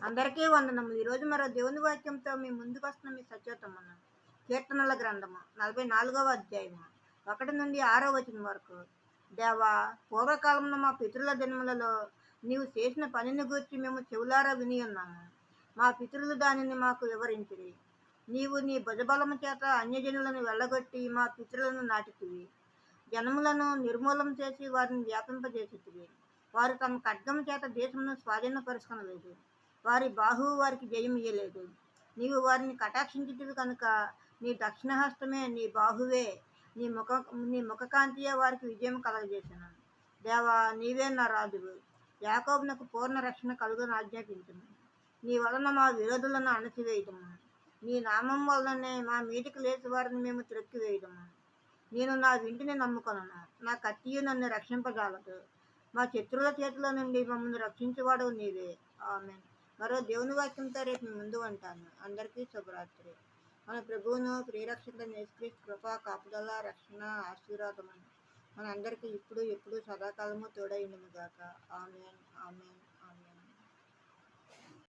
అందరికీ వందనము. ఈరోజు మరో దేవుని వాక్యంతో మీ ముందుకు వస్తున్న మీ సత్యోత్తమును. కీర్తనల గ్రంథము 44వ అధ్యాయము 1 నుండి 6వ వచనం వరకు. దేవా, పూర్వకాలంలో మా పితరుల దినములలో నీవు చేసిన పనిని గూర్చి మేము చెవులారా విని ఉన్నాము. మా పితరులు దానిని మాకు వివరించిరి. నీవు నీ భుజబలము చేత అన్యజనులను వెళ్ళగొట్టి మా పితరులను నాటితివి. జనములను నిర్మూలం చేసి వారిని వ్యాపింపజేసితివి. వారు తమ ఖడ్గము చేత దేశమును స్వాధీనపరుచుకొనలేదు. వారి బాహువు వారికి జయం ఇయ్యలేదు. నీవు వారిని కటాక్షించితివి కనుక నీ దక్షిణహస్తమే, నీ బాహువే, నీ ముఖకాంతియే వారికి విజయం కలగజేశాను. దేవా, నీవే నా రాజువు. యాకోబునకు పూర్ణ రక్షణ కలుగును ఆజ్ఞాపించుము. నీ వలన మా విరోధులను అణచివేయుదుము. నీ నామం వలననే మా మీదికి లేచి వారిని మేము త్రొక్కివేయుదుము. నేను నా వింటిని నమ్ముకొనను. నా కత్తియు నన్ను రక్షింపజాలదు. మా శత్రువుల చేతిలో నుండి మమ్మల్ని రక్షించువాడు నీవే. ఆమేన్. మరో దేవుని వాక్యంతో రేపు మీ ముందు ఉంటాను. అందరికీ శుభరాత్రి. మన ప్రభువును ప్రియరక్షకుడైన యేసుక్రీస్తు కృప, కాపుదల, రక్షణ, ఆశీర్వాదము మన అందరికీ ఇప్పుడు ఎప్పుడు సదాకాలము తోడైండును గాక. ఆమేన్. ఆమేన్.